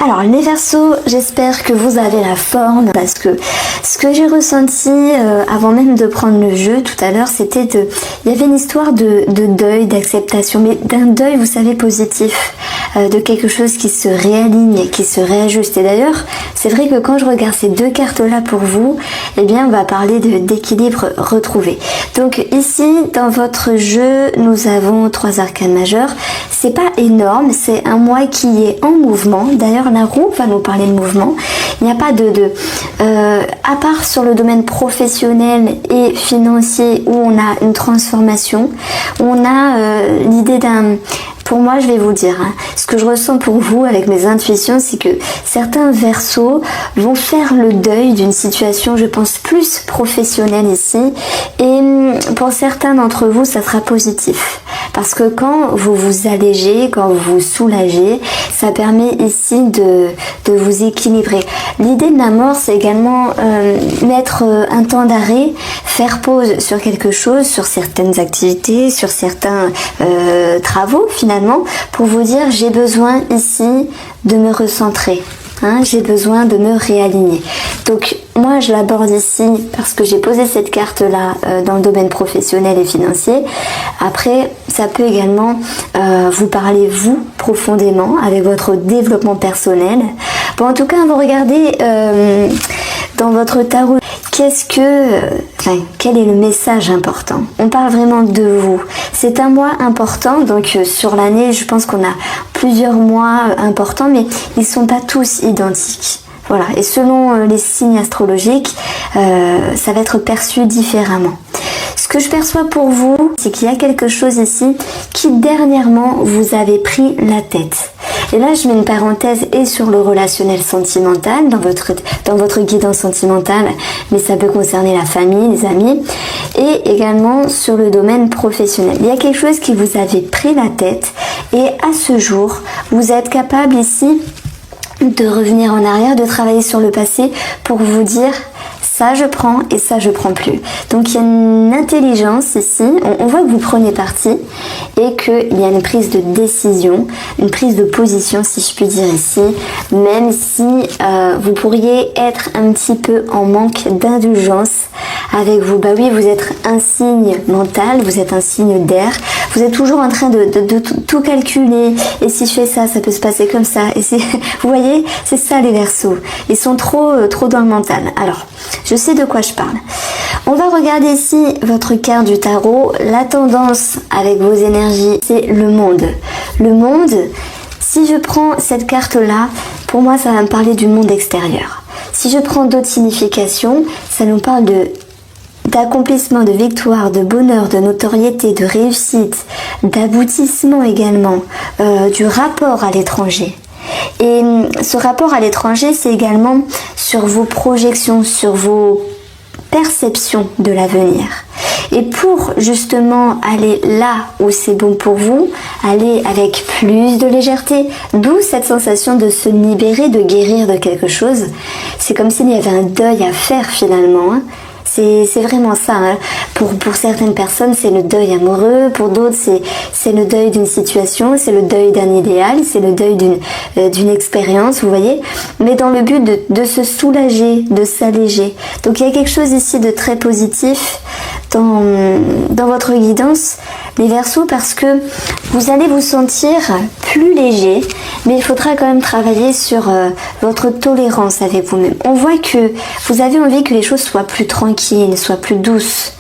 Alors les Verseaux, j'espère que vous avez la forme parce que ce que j'ai ressenti avant même de prendre le jeu tout à l'heure, c'était il y avait une histoire de deuil, d'acceptation, mais d'un deuil, vous savez, positif, de quelque chose qui se réaligne, qui se réajuste. Et d'ailleurs, c'est vrai que quand je regarde ces deux cartes-là pour vous, eh bien on va parler d'équilibre retrouvé. Donc ici, dans votre jeu, nous avons 3 arcanes majeures. C'est pas énorme, c'est un mois qui est en mouvement. D'ailleurs, la roue va nous parler de mouvement. Il n'y a pas à part sur le domaine professionnel et financier où on a une transformation, on a l'idée d'un... Pour moi, je vais vous dire, ce que je ressens pour vous avec mes intuitions, c'est que certains Verseaux vont faire le deuil d'une situation, je pense, plus professionnelle ici. Et pour certains d'entre vous, ça sera positif. Parce que quand vous vous allégez, quand vous vous soulagez, ça permet ici de vous équilibrer. L'idée de la mort, c'est également mettre un temps d'arrêt, faire pause sur quelque chose, sur certaines activités, sur certains travaux finalement, pour vous dire j'ai besoin ici de me recentrer. J'ai besoin de me réaligner. Donc moi je l'aborde ici parce que j'ai posé cette carte là dans le domaine professionnel et financier. Après ça peut également vous parler vous profondément avec votre développement personnel. Bon, en tout cas on va regarder dans votre tarot quel est le message important. On parle vraiment de vous. C'est un mois important, donc sur l'année je pense qu'on a plusieurs mois importants, mais ils ne sont pas tous identiques. Voilà, et selon les signes astrologiques, ça va être perçu différemment. Ce que je perçois pour vous, c'est qu'il y a quelque chose ici qui dernièrement vous avez pris la tête. Et là, je mets une parenthèse et sur le relationnel sentimental, dans votre guidance sentimentale, mais ça peut concerner la famille, les amis, et également sur le domaine professionnel. Il y a quelque chose qui vous avait pris la tête et à ce jour, vous êtes capable ici de revenir en arrière, de travailler sur le passé pour vous dire ça je prends et ça je prends plus. Donc il y a une intelligence ici, on voit que vous prenez parti et qu'il y a une prise de décision, une prise de position si je puis dire ici, même si vous pourriez être un petit peu en manque d'indulgence avec vous. Bah oui, vous êtes un signe mental, vous êtes un signe d'air, vous êtes toujours en train de tout calculer, et si je fais ça, ça peut se passer comme ça, et si vous voyez, c'est ça les Verseaux, ils sont trop dans le mental. Alors, je sais de quoi je parle. On va regarder ici votre carte du tarot. La tendance avec vos énergies, c'est le monde. Le monde, si je prends cette carte-là, pour moi, ça va me parler du monde extérieur. Si je prends d'autres significations, ça nous parle d'accomplissement, de victoire, de bonheur, de notoriété, de réussite, d'aboutissement également, du rapport à l'étranger. Et ce rapport à l'étranger, c'est également sur vos projections, sur vos perceptions de l'avenir. Et pour justement aller là où c'est bon pour vous, aller avec plus de légèreté, d'où cette sensation de se libérer, de guérir de quelque chose. C'est comme s'il y avait un deuil à faire finalement. C'est vraiment ça. Pour certaines personnes, c'est le deuil amoureux. Pour d'autres, c'est le deuil d'une situation, c'est le deuil d'un idéal, c'est le deuil d'une expérience, vous voyez. Mais dans le but de se soulager, de s'alléger. Donc il y a quelque chose ici de très positif dans votre guidance, les Verseaux, parce que vous allez vous sentir plus léger, mais il faudra quand même travailler sur votre tolérance avec vous-même. On voit que vous avez envie que les choses soient plus tranquilles, soient plus douces,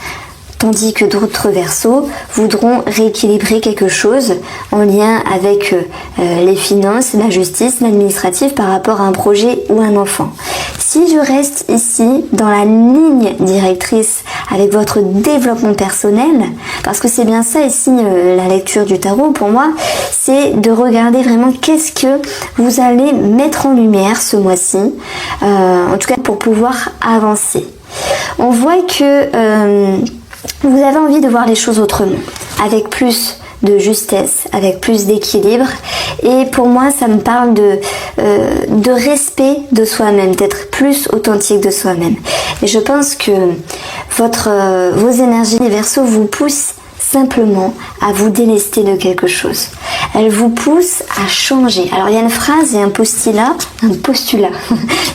tandis que d'autres Verseaux voudront rééquilibrer quelque chose en lien avec les finances, la justice, l'administratif par rapport à un projet ou un enfant. Si je reste ici dans la ligne directrice avec votre développement personnel, parce que c'est bien ça ici la lecture du tarot pour moi, c'est de regarder vraiment qu'est-ce que vous allez mettre en lumière ce mois-ci, en tout cas pour pouvoir avancer. On voit que vous avez envie de voir les choses autrement, avec plus de justesse, avec plus d'équilibre, et pour moi ça me parle de respect de soi-même, d'être plus authentique de soi-même. Et je pense que vos énergies, les Verseaux, vous poussent simplement à vous délester de quelque chose, elle vous pousse à changer. Alors il y a une phrase et un postulat,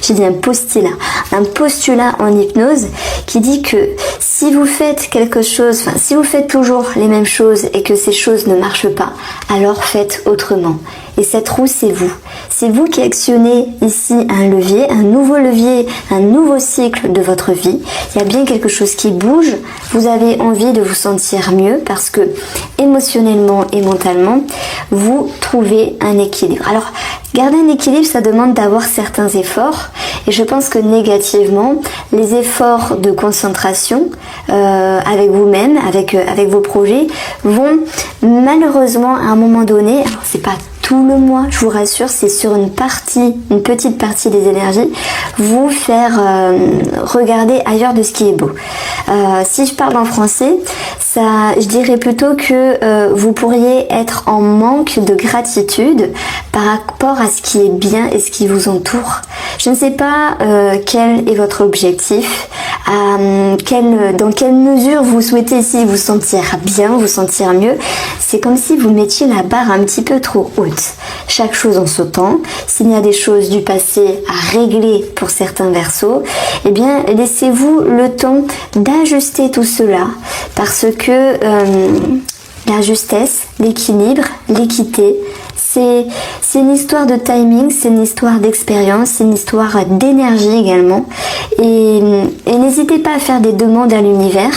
j'ai dit un postulat en hypnose qui dit que si vous faites quelque chose, enfin si vous faites toujours les mêmes choses et que ces choses ne marchent pas, alors faites autrement. Et cette roue, c'est vous. C'est vous qui actionnez ici un levier, un nouveau cycle de votre vie. Il y a bien quelque chose qui bouge. Vous avez envie de vous sentir mieux parce que émotionnellement et mentalement, vous trouvez un équilibre. Alors, garder un équilibre, ça demande d'avoir certains efforts. Et je pense que négativement, les efforts de concentration avec vous-même, avec vos projets, vont malheureusement à un moment donné, alors c'est pas tout le mois, je vous rassure, c'est sur une petite partie des énergies, vous faire regarder ailleurs de ce qui est beau. Si je parle en français, je dirais plutôt que vous pourriez être en manque de gratitude par rapport à ce qui est bien et ce qui vous entoure. Je ne sais pas quel est votre objectif, dans quelle mesure vous souhaitez ici vous sentir bien, vous sentir mieux. C'est comme si vous mettiez la barre un petit peu trop haute. Chaque chose en son temps. S'il y a des choses du passé à régler pour certains versos, eh bien laissez-vous le temps d'ajuster tout cela parce que la justesse, l'équilibre, l'équité, c'est une histoire de timing, c'est une histoire d'expérience, c'est une histoire d'énergie également. Et n'hésitez pas à faire des demandes à l'univers,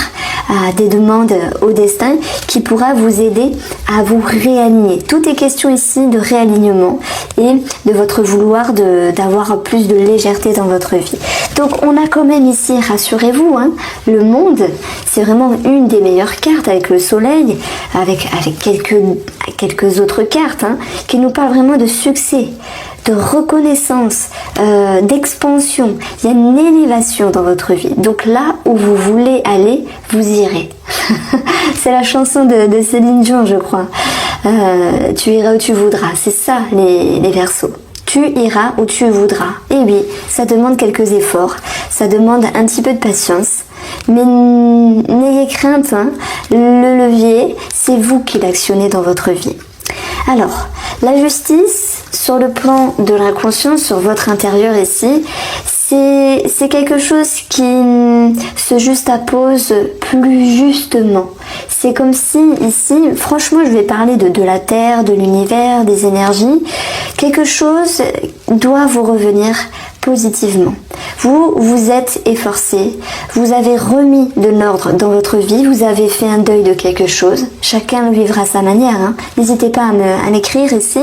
des demandes au destin qui pourra vous aider à vous réaligner. Tout est question ici de réalignement et de votre vouloir d'avoir plus de légèreté dans votre vie. Donc on a quand même ici, rassurez-vous, le monde, c'est vraiment une des meilleures cartes avec le soleil, avec quelques autres cartes qui nous parlent vraiment de succès, de reconnaissance, d'expansion. Il y a une élévation dans votre vie. Donc là où vous voulez aller, vous irez. C'est la chanson de Céline Dion, je crois. Tu iras où tu voudras. C'est ça les Verseaux. Tu iras où tu voudras. Et oui, ça demande quelques efforts. Ça demande un petit peu de patience. Mais n'ayez crainte, le levier, c'est vous qui l'actionnez dans votre vie. Alors, la justice, sur le plan de l'inconscient, sur votre intérieur ici, c'est quelque chose qui se juxtapose plus justement. C'est comme si ici, franchement, je vais parler de la Terre, de l'univers, des énergies. Quelque chose doit vous revenir positivement. Vous êtes efforcé, vous avez remis de l'ordre dans votre vie, vous avez fait un deuil de quelque chose. Chacun le vivra à sa manière. N'hésitez pas à m'écrire ici.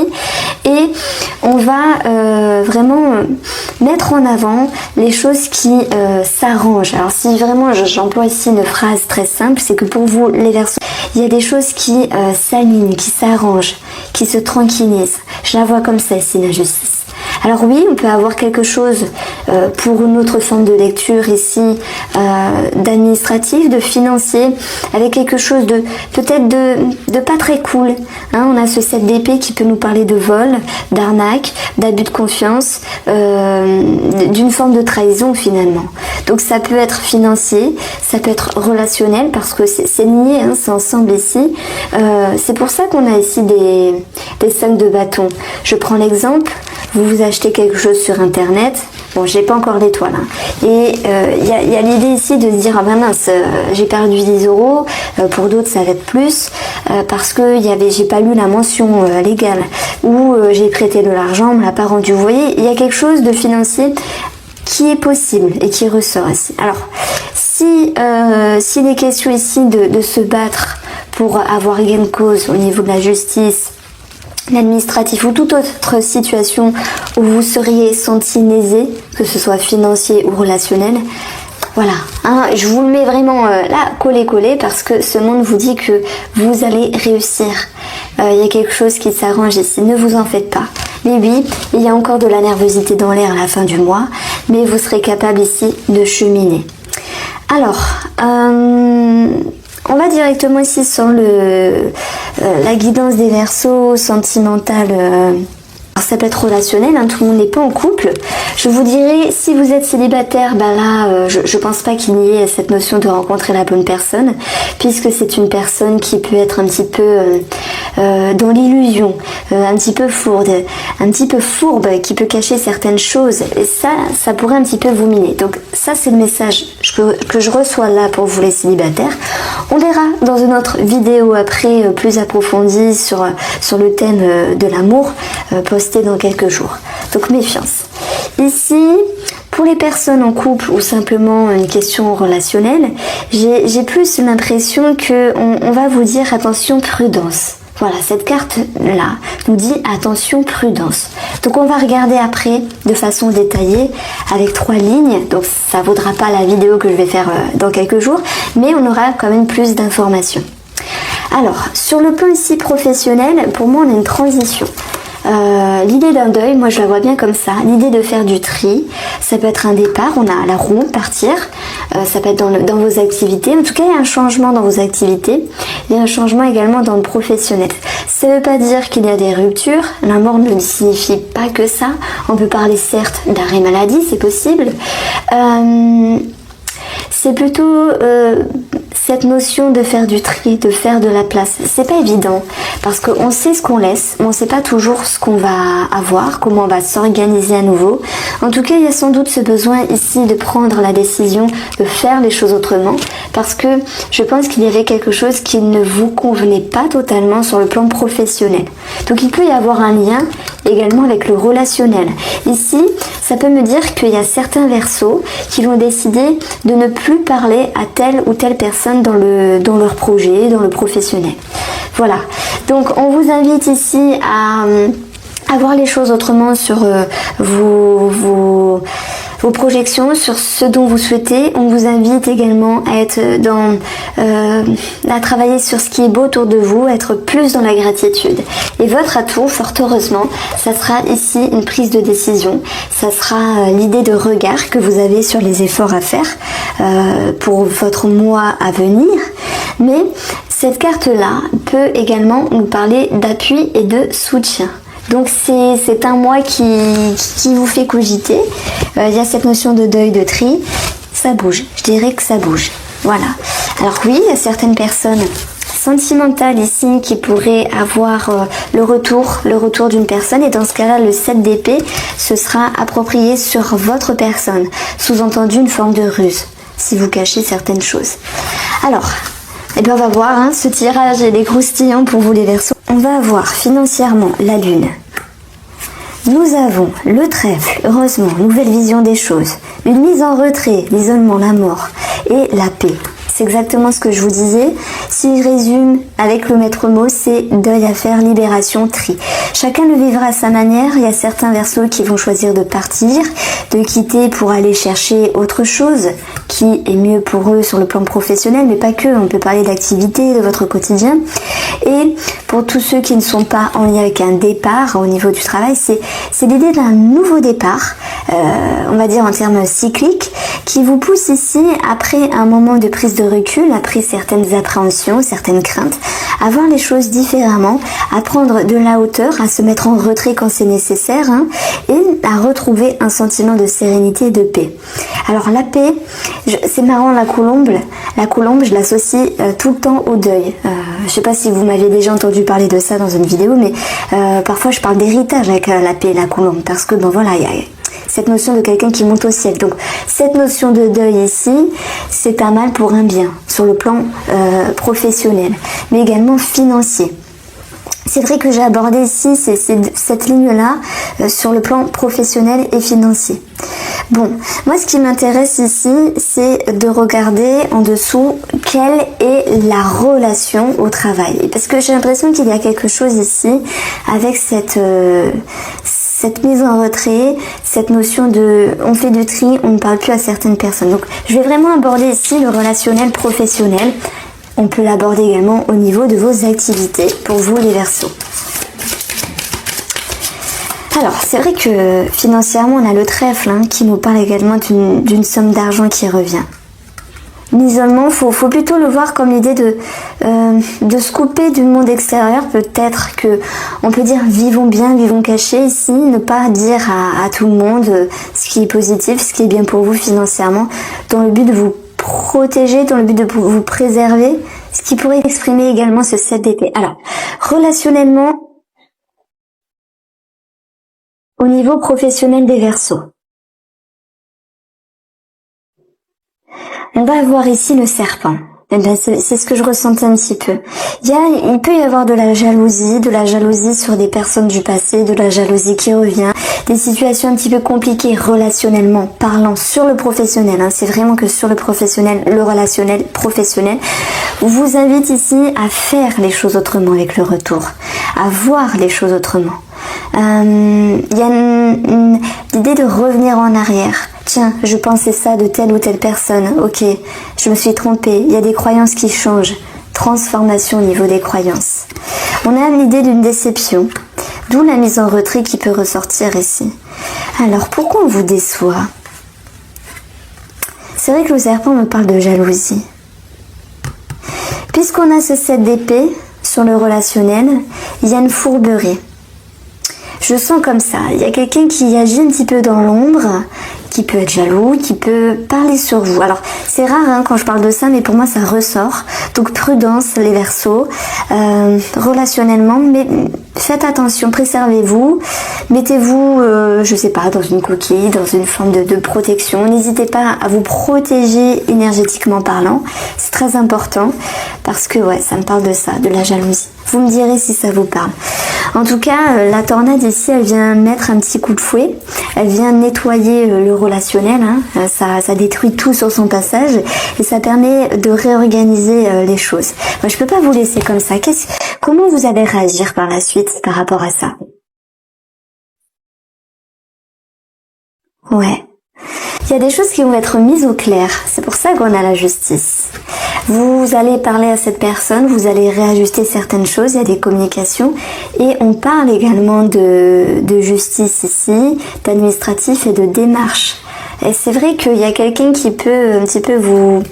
Et on va vraiment mettre en avant les choses qui s'arrangent. Alors si vraiment j'emploie ici une phrase très simple, c'est que pour vous les Verseaux, il y a des choses qui s'alignent, qui s'arrangent, qui se tranquillisent. Je la vois comme ça ici, la justice. Alors oui, on peut avoir quelque chose pour une autre forme de lecture ici, d'administratif, de financier, avec quelque chose de peut-être de pas très cool. On a ce 7 d'épée qui peut nous parler de vol, d'arnaque, d'abus de confiance, d'une forme de trahison finalement. Donc ça peut être financier, ça peut être relationnel parce que c'est lié, c'est ensemble ici. C'est pour ça qu'on a ici des 5 de bâton. Je prends l'exemple. Vous achetez quelque chose sur internet, bon j'ai pas encore l'étoile, et il y a l'idée ici de se dire ah ben mince, j'ai perdu 10 €, pour d'autres ça va être plus, parce que j'ai pas lu la mention légale, ou j'ai prêté de l'argent, on me l'a pas rendu. Vous voyez, il y a quelque chose de financier qui est possible et qui ressort ici. Alors s'il est question ici de se battre pour avoir gain de cause au niveau de la justice, l'administratif ou toute autre situation où vous seriez senti lésé, que ce soit financier ou relationnel, voilà, je vous le mets vraiment là, collé, parce que ce monde vous dit que vous allez réussir. Il y a quelque chose qui s'arrange ici, ne vous en faites pas. Mais oui, il y a encore de la nervosité dans l'air à la fin du mois, mais vous serez capable ici de cheminer. Alors, on va directement ici sur la guidance des Verseaux sentimentale Ça peut être relationnel, hein, tout le monde n'est pas en couple. Je vous dirais, si vous êtes célibataire, bah là, je pense pas qu'il y ait cette notion de rencontrer la bonne personne, puisque c'est une personne qui peut être un petit peu dans l'illusion, un petit peu fourbe, qui peut cacher certaines choses, et ça pourrait un petit peu vous miner. Donc ça, c'est le message que je reçois là pour vous les célibataires. On verra dans une autre vidéo après, plus approfondie sur le thème de l'amour, postée dans quelques jours. Donc méfiance. Ici, pour les personnes en couple ou simplement une question relationnelle, j'ai plus l'impression qu'on va vous dire attention, prudence. Voilà, cette carte-là nous dit attention, prudence. Donc on va regarder après de façon détaillée avec 3 lignes. Donc ça vaudra pas la vidéo que je vais faire dans quelques jours, mais on aura quand même plus d'informations. Alors, sur le plan ici professionnel, pour moi on a une transition. L'idée d'un deuil, moi je la vois bien comme ça, l'idée de faire du tri, ça peut être un départ, on a la roue, partir, ça peut être dans vos activités, en tout cas il y a un changement dans vos activités, il y a un changement également dans le professionnel. Ça ne veut pas dire qu'il y a des ruptures, la mort ne signifie pas que ça, on peut parler certes d'arrêt maladie, c'est possible, c'est plutôt cette notion de faire du tri, de faire de la place. C'est pas évident parce qu'on sait ce qu'on laisse, mais on sait pas toujours ce qu'on va avoir, comment on va s'organiser à nouveau. En tout cas, il y a sans doute ce besoin ici de prendre la décision de faire les choses autrement parce que je pense qu'il y avait quelque chose qui ne vous convenait pas totalement sur le plan professionnel. Donc il peut y avoir un lien également avec le relationnel. Ici, ça peut me dire qu'il y a certains Verseaux qui vont décider de ne plus parler à telle ou telle personne dans leur projet, dans le professionnel. Voilà. Donc on vous invite ici à voir les choses autrement sur vos projections, sur ce dont vous souhaitez. On vous invite également à être à travailler sur ce qui est beau autour de vous, être plus dans la gratitude. Et votre atout, fort heureusement, ça sera ici une prise de décision. Ça sera l'idée de regard que vous avez sur les efforts à faire pour votre mois à venir. Mais cette carte-là peut également nous parler d'appui et de soutien. Donc c'est un mois qui vous fait cogiter. Il y a cette notion de deuil, de tri. Ça bouge, je dirais que ça bouge. Voilà. Alors oui, il y a certaines personnes sentimentales ici qui pourraient avoir le retour d'une personne. Et dans ce cas-là, le 7 d'épée, ce sera approprié sur votre personne. Sous-entendu une forme de ruse, si vous cachez certaines choses. Alors, eh bien on va voir, hein, ce tirage est des croustillants pour vous les Verseaux. On va avoir financièrement la lune. Nous avons le trèfle, heureusement, nouvelle vision des choses. Une mise en retrait, l'isolement, la mort et la paix. C'est exactement ce que je vous disais. Si je résume avec le maître mot, c'est deuil à faire, libération, tri. Chacun le vivra à sa manière. Il y a certains Verseaux qui vont choisir de partir, de quitter pour aller chercher autre chose qui est mieux pour eux sur le plan professionnel, mais pas que. On peut parler d'activité, de votre quotidien. Et pour tous ceux qui ne sont pas en lien avec un départ au niveau du travail, c'est l'idée d'un nouveau départ, on va dire en termes cycliques, qui vous pousse ici, après un moment de prise de recul, après certaines appréhensions, certaines craintes, à voir les choses différemment, à prendre de la hauteur, à se mettre en retrait quand c'est nécessaire, hein, et à retrouver un sentiment de sérénité et de paix. Alors la paix, c'est marrant, la colombe je l'associe tout le temps au deuil. Je sais pas si vous m'avez déjà entendu parler de ça dans une vidéo, mais parfois je parle d'héritage avec la paix et la colombe, parce que bon voilà, il y a cette notion de quelqu'un qui monte au ciel. Donc cette notion de deuil ici, c'est pas mal pour un bien, sur le plan professionnel, mais également financier. C'est vrai que j'ai abordé ici cette ligne-là sur le plan professionnel et financier. Bon, moi ce qui m'intéresse ici, c'est de regarder en dessous quelle est la relation au travail. Parce que j'ai l'impression qu'il y a quelque chose ici avec cette mise en retrait, cette notion de on fait du tri, on ne parle plus à certaines personnes. Donc je vais vraiment aborder ici le relationnel professionnel. On peut l'aborder également au niveau de vos activités pour vous les Verseaux. Alors c'est vrai que financièrement on a le trèfle, hein, qui nous parle également d'une somme d'argent qui revient. L'isolement, faut plutôt le voir comme l'idée de se couper du monde extérieur. Peut-être que on peut dire vivons bien, vivons cachés ici, ne pas dire à tout le monde ce qui est positif, ce qui est bien pour vous financièrement, dans le but de vous protéger, dans le but de vous préserver, ce qui pourrait exprimer également ce 7 d'épée. Alors, relationnellement, au niveau professionnel des Verseaux, on va avoir ici le serpent. Eh ben, c'est ce que je ressentais un petit peu. Il peut y avoir de la jalousie sur des personnes du passé, de la jalousie qui revient, des situations un petit peu compliquées relationnellement parlant sur le professionnel. Hein. C'est vraiment que sur le professionnel, le relationnel, professionnel. On vous invite ici à faire les choses autrement avec le retour, à voir les choses autrement. Il y a l'idée de revenir en arrière. Tiens, je pensais ça de telle ou telle personne. Ok, je me suis trompée. Il y a des croyances qui changent. Transformation au niveau des croyances. On a l'idée d'une déception, d'où la mise en retrait qui peut ressortir ici. Alors, pourquoi on vous déçoit? C'est vrai que le serpent me parle de jalousie. Puisqu'on a ce 7 d'épée sur le relationnel, il y a une fourberie. Je sens comme ça, il y a quelqu'un qui agit un petit peu dans l'ombre, qui peut être jaloux, qui peut parler sur vous. Alors, c'est rare hein, quand je parle de ça, mais pour moi, ça ressort. Donc, prudence, les Verseaux, relationnellement, mais faites attention, préservez-vous, mettez-vous, je sais pas, dans une coquille, dans une forme de protection. N'hésitez pas à vous protéger énergétiquement parlant. C'est très important, parce que, ouais, ça me parle de ça, de la jalousie. Vous me direz si ça vous parle. En tout cas, la tornade ici, elle vient mettre un petit coup de fouet. Elle vient nettoyer le relationnel. Hein. Ça détruit tout sur son passage et ça permet de réorganiser les choses. Moi, je peux pas vous laisser comme ça. Comment vous allez réagir par la suite par rapport à ça? Ouais. Il y a des choses qui vont être mises au clair. C'est pour ça qu'on a la justice. Vous allez parler à cette personne, vous allez réajuster certaines choses, il y a des communications. Et on parle également de justice ici, d'administratif et de démarche. Et c'est vrai qu'il y a quelqu'un qui peut un petit peu vous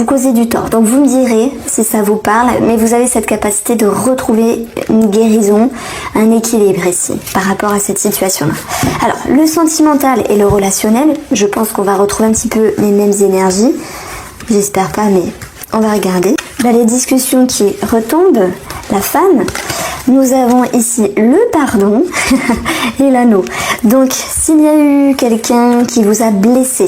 causer du tort. Donc vous me direz si ça vous parle, mais vous avez cette capacité de retrouver une guérison, un équilibre ici par rapport à cette situation-là. Alors, le sentimental et le relationnel, je pense qu'on va retrouver un petit peu les mêmes énergies. J'espère pas, mais on va regarder. Dans les discussions qui retombent, la femme, nous avons ici le pardon et l'anneau. Donc, s'il y a eu quelqu'un qui vous a blessé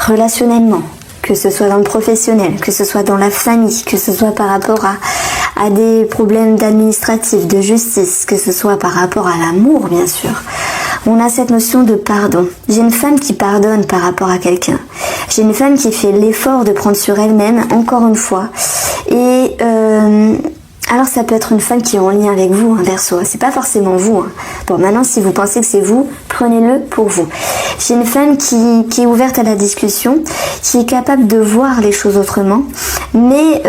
relationnellement, que ce soit dans le professionnel, que ce soit dans la famille, que ce soit par rapport à des problèmes d'administratif, de justice, que ce soit par rapport à l'amour, bien sûr. On a cette notion de pardon. J'ai une femme qui pardonne par rapport à quelqu'un. J'ai une femme qui fait l'effort de prendre sur elle-même, encore une fois. Et alors ça peut être une femme qui est en lien avec vous, un Verseau. C'est pas forcément vous. Hein. Bon, maintenant, si vous pensez que c'est vous, prenez-le pour vous. J'ai une femme qui est ouverte à la discussion, qui est capable de voir les choses autrement, mais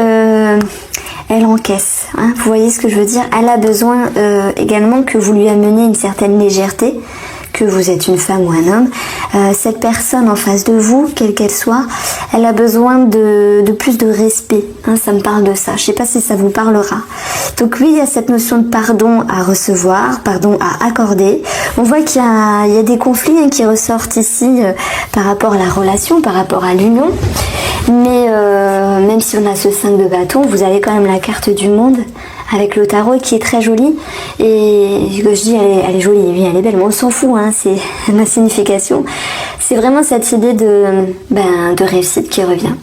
elle encaisse. Hein. Vous voyez ce que je veux dire? Elle a besoin également que vous lui ameniez une certaine légèreté, que vous êtes une femme ou un homme. Cette personne en face de vous, quelle qu'elle soit, elle a besoin de plus de respect. Hein, ça me parle de ça. Je sais pas si ça vous parlera. Donc oui, il y a cette notion de pardon à recevoir, pardon à accorder. On voit qu'il y a des conflits hein, qui ressortent ici par rapport à la relation, par rapport à l'union. Mais même si on a ce 5 de bâton, vous avez quand même la carte du monde avec le tarot qui est très jolie. Et ce que je dis, elle est jolie, oui, elle est belle, mais on s'en fout, hein, c'est ma signification. C'est vraiment cette idée de réussite qui revient.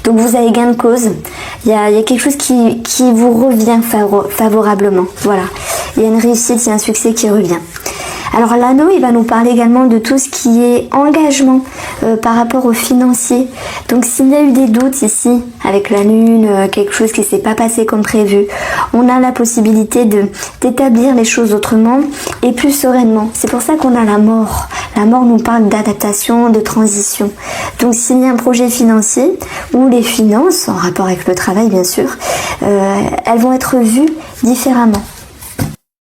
Donc vous avez gain de cause, il y a quelque chose qui vous revient favorablement. Voilà, il y a une réussite, il y a un succès qui revient. Alors l'anneau, il va nous parler également de tout ce qui est engagement par rapport au financier. Donc s'il y a eu des doutes ici, avec la lune, quelque chose qui ne s'est pas passé comme prévu, on a la possibilité d'établir les choses autrement et plus sereinement. C'est pour ça qu'on a la mort. La mort nous parle d'adaptation, de transition. Donc s'il y a un projet financier, ou les finances, en rapport avec le travail bien sûr, elles vont être vues différemment.